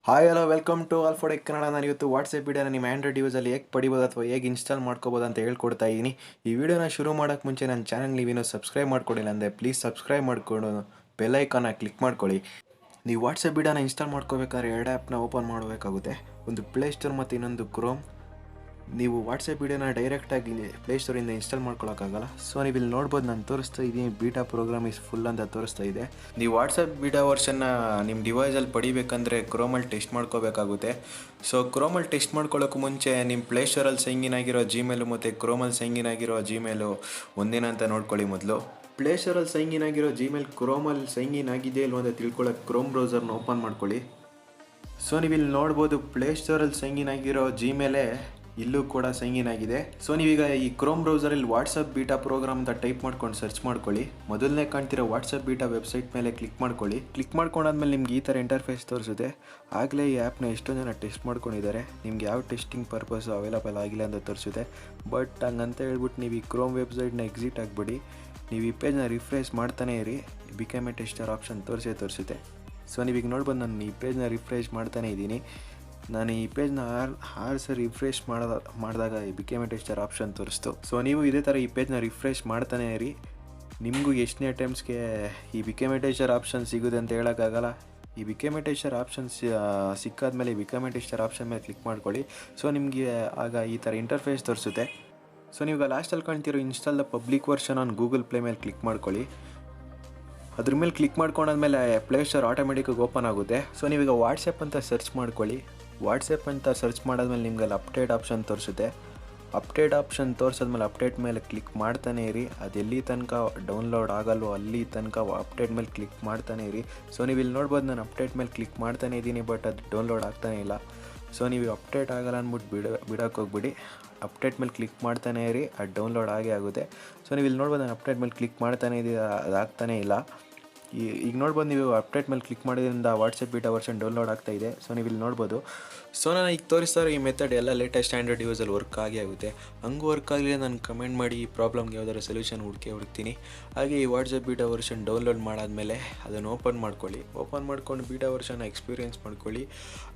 Hi hello welcome to all for Kannada. ನಾನು ಇವತ್ತು WhatsApp ವಿಡಿಯೋನ ನಿಮ್ಮ ಆಂಡ್ರಾಯ್ಡ್ ಯೂಸಲ್ಲಿ ಹೇಗೆ ಪಡಿಬೋದು ಅಥವಾ ಹೇಗೆ ಇನ್ಸ್ಟಾಲ್ ಮಾಡ್ಕೋಬೋದು ಅಂತ ಹೇಳ್ಕೊಡ್ತಾ ಇದ್ದೀನಿ. ಈ ವಿಡಿಯೋನ ಶುರು ಮಾಡೋಕ್ಕೆ ಮುಂಚೆ ನನ್ನ ಚಾನಲ್ ನೀವೇನೋ ಸಬ್ಸ್ಕ್ರೈಬ್ ಮಾಡ್ಕೊಂಡಿಲ್ಲ ಅಂದರೆ ಪ್ಲೀಸ್ ಸಬ್ಸ್ಕ್ರೈಬ್ ಮಾಡಿಕೊಂಡು ಬೆಲ್ ಐಕಾನ ಕ್ಲಿಕ್ ಮಾಡ್ಕೊಳ್ಳಿ. ನೀವು ವಾಟ್ಸಪ್ ವಿಡಿಯೋನ ಇನ್ಸ್ಟಾಲ್ ಮಾಡ್ಕೋಬೇಕಾದ್ರೆ ಎರಡು ಆ್ಯಪ್ನ ಓಪನ್ ಮಾಡಬೇಕಾಗುತ್ತೆ, ಒಂದು ಪ್ಲೇಸ್ಟೋರ್ ಮತ್ತು ಇನ್ನೊಂದು ಕ್ರೋಮ್. ನೀವು ವಾಟ್ಸಪ್ ವಿಡಿಯೋನ ಡೈರೆಕ್ಟಾಗಿ ಪ್ಲೇಸ್ಟೋರಿಂದ ಇನ್ಸ್ಟಾಲ್ ಮಾಡ್ಕೊಳ್ಳೋಕ್ಕಾಗಲ್ಲ. ಸೊ ನೀವು ಇಲ್ಲಿ ನೋಡ್ಬೋದು, ನಾನು ತೋರಿಸ್ತಾ ಇದ್ದೀನಿ ಬೀಟಾ ಪ್ರೋಗ್ರಾಮ್ ಇಸ್ ಫುಲ್ ಅಂತ ತೋರಿಸ್ತಾ ಇದೆ. ನೀವು ವಾಟ್ಸಪ್ ಬೀಟಾ ವರ್ಷನ್ನ ನಿಮ್ಮ ಡಿವೈಸಲ್ಲಿ ಪಡಿಬೇಕಂದ್ರೆ ಕ್ರೋಮಲ್ಲಿ ಟೆಸ್ಟ್ ಮಾಡ್ಕೋಬೇಕಾಗುತ್ತೆ. ಸೊ ಕ್ರೋಮಲ್ಲಿ ಟೆಸ್ಟ್ ಮಾಡ್ಕೊಳ್ಳೋಕೆ ಮುಂಚೆ ನಿಮ್ಮ ಪ್ಲೇಸ್ಟೋರಲ್ಲಿ ಸೈನ್ ಆಗಿರೋ ಜಿಮೇಲು ಮತ್ತು ಕ್ರೋಮಲ್ಲಿ ಸೈನ್ ಆಗಿರೋ ಜಿಮೇಲು ಒಂದೇನ ಅಂತ ನೋಡ್ಕೊಳ್ಳಿ. ಮೊದಲು ಪ್ಲೇಸ್ಟೋರಲ್ಲಿ ಸೈನ್ ಆಗಿರೋ ಜಿಮೇಲ್ ಕ್ರೋಮಲ್ಲಿ ಸೈನ್ ಆಗಿದೆ ಇಲ್ವ ಅಂತ ತಿಳ್ಕೊಳ್ಳೋಕೆ ಕ್ರೋಮ್ ಬ್ರೌಸರ್ನ ಓಪನ್ ಮಾಡ್ಕೊಳ್ಳಿ. ಸೊ ನೀವು ಇಲ್ಲಿ ನೋಡ್ಬೋದು, ಪ್ಲೇಸ್ಟೋರಲ್ಲಿ ಸೈನ್ ಆಗಿರೋ ಜಿಮೇಲೇ ಇಲ್ಲೂ ಕೂಡ ಸೈನ್ ಆಗಿದೆ. ಸೊ ನೀವೀಗ ಈ ಕ್ರೋಮ್ ಬ್ರೌಸರಲ್ಲಿ ವಾಟ್ಸಪ್ ಬೀಟಾ ಪ್ರೋಗ್ರಾಮ್ ಅಂತ ಟೈಪ್ ಮಾಡ್ಕೊಂಡು ಸರ್ಚ್ ಮಾಡ್ಕೊಳ್ಳಿ. ಮೊದಲನೇ ಕಾಣ್ತಿರೋ ವಾಟ್ಸಪ್ ಬೀಟಾ ವೆಬ್ಸೈಟ್ ಮೇಲೆ ಕ್ಲಿಕ್ ಮಾಡ್ಕೊಳ್ಳಿ. ಕ್ಲಿಕ್ ಮಾಡ್ಕೊಂಡಾದ್ಮೇಲೆ ನಿಮ್ಗೆ ಈ ಥರ ಇಂಟರ್ಫೇಸ್ ತೋರಿಸುತ್ತೆ. ಆಗಲೇ ಈ ಆ್ಯಪ್ನ ಎಷ್ಟೊಂದು ಜನ ಟೆಸ್ಟ್ ಮಾಡ್ಕೊಂಡಿದ್ದಾರೆ. ನಿಮ್ಗೆ ಯಾವ ಟೆಸ್ಟಿಂಗ್ ಪರ್ಪಸ್ ಅವೈಲಬಲ್ ಆಗಿಲ್ಲ ಅಂತ ತೋರಿಸುತ್ತೆ. ಬಟ್ ಹಂಗಂತ ಹೇಳ್ಬಿಟ್ಟು ನೀವು ಈ ಕ್ರೋಮ್ ವೆಬ್ಸೈಟ್ನ ಎಕ್ಸಿಟ್ ಆಗಿಬಿಡಿ. ನೀವು ಈ ಪೇಜ್ನ ರಿಫ್ರೆಶ್ ಮಾಡ್ತಾನೆ ಇರಿ, ಬಿಕಮ್ ಎ ಟೆಸ್ಟರ್ ಆಪ್ಷನ್ ತೋರಿಸುತ್ತೆ. ಸೊ ನೀವೀಗ ನೋಡ್ಬೋದು, ನಾನು ಈ ಪೇಜ್ನ ರಿಫ್ರೆಶ್ ಮಾಡ್ತಾನೆ ಇದ್ದೀನಿ. ನಾನು ಈ ಪೇಜ್ನ ಆರು ಸರಿ ರಿಫ್ರೆಶ್ ಮಾಡಿದಾಗ ಈ ಬಿಕಮ್ ಎ ಟೆಸ್ಟರ್ ಆಪ್ಷನ್ ತೋರಿಸ್ತು. ಸೊ ನೀವು ಇದೇ ಥರ ಈ ಪೇಜ್ನ ರಿಫ್ರೆಶ್ ಮಾಡ್ತಾನೆ ಇರಿ. ನಿಮಗೂ ಎಷ್ಟನೇ ಟೈಮ್ಸ್ಗೆ ಈ ಬಿಕಮ್ ಎ ಟೆಸ್ಟರ್ ಆಪ್ಷನ್ ಸಿಗುತ್ತೆ ಅಂತ ಹೇಳೋಕ್ಕಾಗಲ್ಲ. ಈ ಬಿಕಮ್ ಎ ಟೆಸ್ಟರ್ ಆಪ್ಷನ್ ಸಿಕ್ಕಾದ್ಮೇಲೆ ಈ ಬಿಕಮ್ ಎ ಟೆಸ್ಟರ್ ಆಪ್ಷನ್ ಮೇಲೆ ಕ್ಲಿಕ್ ಮಾಡ್ಕೊಳ್ಳಿ. ಸೊ ನಿಮಗೆ ಆಗ ಈ ಥರ ಇಂಟರ್ಫೇಸ್ ತೋರಿಸುತ್ತೆ. ಸೊ ನೀವು ಲಾಸ್ಟಲ್ಲಿ ಕಾಣ್ತಿರೋ install the public version on Google Play ಮೇಲೆ ಕ್ಲಿಕ್ ಮಾಡ್ಕೊಳ್ಳಿ. ಅದ್ರ ಮೇಲೆ ಕ್ಲಿಕ್ ಮಾಡ್ಕೊಂಡಾದ್ಮೇಲೆ ಪ್ಲೇಸ್ಟೋರ್ ಆಟೋಮೆಟಿಕ್ಕಾಗಿ ಓಪನ್ ಆಗುತ್ತೆ. ಸೊ ನೀವೀಗ ವಾಟ್ಸಪ್ ಅಂತ ಸರ್ಚ್ ಮಾಡ್ಕೊಳ್ಳಿ. ವಾಟ್ಸಪ್ ಅಂತ ಸರ್ಚ್ ಮಾಡಾದ್ಮೇಲೆ ನಿಮ್ಗೆ ಅಲ್ಲಿ ಅಪ್ಡೇಟ್ ಆಪ್ಷನ್ ತೋರಿಸುತ್ತೆ. ಅಪ್ಡೇಟ್ ಆಪ್ಷನ್ ತೋರಿಸಾದ್ಮೇಲೆ ಅಪ್ಡೇಟ್ ಮೇಲೆ ಕ್ಲಿಕ್ ಮಾಡ್ತಾನೆ ಇರಿ. ಅದು ಎಲ್ಲಿ ತನಕ ಡೌನ್ಲೋಡ್ ಆಗಲ್ವೋ ಅಲ್ಲಿ ತನಕ ಅಪ್ಡೇಟ್ ಮೇಲೆ ಕ್ಲಿಕ್ ಮಾಡ್ತಾನೆ ಇರಿ. ಸೊ ನೀವು ಇಲ್ಲಿ ನೋಡ್ಬೋದು, ನಾನು ಅಪ್ಡೇಟ್ ಮೇಲೆ ಕ್ಲಿಕ್ ಮಾಡ್ತಾನೆ ಇದ್ದೀನಿ, ಬಟ್ ಅದು ಡೌನ್ಲೋಡ್ ಆಗ್ತಾನೆ ಇಲ್ಲ. ಸೊ ನೀವು ಅಪ್ಡೇಟ್ ಆಗಲ್ಲ ಅಂದ್ಬಿಟ್ಟು ಬಿಡೋಕ್ಕೆ ಹೋಗ್ಬಿಡಿ. ಅಪ್ಡೇಟ್ ಮೇಲೆ ಕ್ಲಿಕ್ ಮಾಡ್ತಾನೆ ಇರಿ, ಅದು ಡೌನ್ಲೋಡ್ ಆಗೇ ಆಗುತ್ತೆ. ಸೊ ನೀವು ಇಲ್ಲಿ ನೋಡ್ಬೋದು, ನಾನು ಅಪ್ಡೇಟ್ ಮೇಲೆ ಕ್ಲಿಕ್ ಮಾಡ್ತಾನೆ ಇದ್ದೀನಿ, ಅದು ಆಗ್ತಾನೇ ಇಲ್ಲ. ಈಗ ನೋಡ್ಬೋದು, ನೀವು ಅಪ್ಡೇಟ್ ಮೇಲೆ ಕ್ಲಿಕ್ ಮಾಡೋದ್ರಿಂದ ವಾಟ್ಸಪ್ ಬೀಟಾ ವರ್ಷನ್ ಡೌನ್ಲೋಡ್ ಆಗ್ತಾ ಇದೆ. ಸೊ ನೀವು ಇಲ್ಲಿ ನೋಡ್ಬೋದು. ಸೊ ನಾನು ಈಗ ತೋರಿಸ್ತಾರೆ ಈ ಮೆಥಡ್ ಎಲ್ಲ ಲೇಟೆಸ್ಟ್ ಆ್ಯಂಡ್ರಾಯ್ಡ್ ಯೂಸಲ್ಲಿ ವರ್ಕ್ ಆಗೇ ಆಗುತ್ತೆ. ಹಂಗೂ ವರ್ಕ್ ಆಗಲಿಲ್ಲ ನಾನು ಕಮೆಂಟ್ ಮಾಡಿ ಈ ಪ್ರಾಬ್ಲಮ್ಗೆ ಯಾವ್ದಾದ್ರು ಸೊಲ್ಯೂಷನ್ ಹುಡುಕ್ತೀನಿ. ಹಾಗೆ ಈ ವಾಟ್ಸಪ್ ಬೀಟಾ ವರ್ಷನ್ ಡೌನ್ಲೋಡ್ ಮಾಡಾದಮೇಲೆ ಅದನ್ನು ಓಪನ್ ಮಾಡ್ಕೊಂಡು ಬೀಟಾ ವರ್ಷನ್ನ ಎಕ್ಸ್ಪೀರಿಯೆನ್ಸ್ ಮಾಡ್ಕೊಳ್ಳಿ.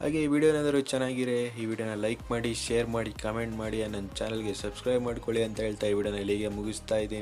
ಹಾಗೆ ಈ ವಿಡಿಯೋ ಏನಾದರೂ ಚೆನ್ನಾಗಿರೆ ಈ ವಿಡಿಯೋನ ಲೈಕ್ ಮಾಡಿ, ಶೇರ್ ಮಾಡಿ, ಕಮೆಂಟ್ ಮಾಡಿ, ನನ್ನ ಚಾನಲ್ಗೆ ಸಬ್ಸ್ಕ್ರೈಬ್ ಮಾಡ್ಕೊಳ್ಳಿ ಅಂತ ಹೇಳ್ತಾ ಈ ವಿಡಿಯೋನ ಇಲ್ಲಿಗೆ ಮುಗಿಸ್ತಾ ಇದ್ದೀನಿ.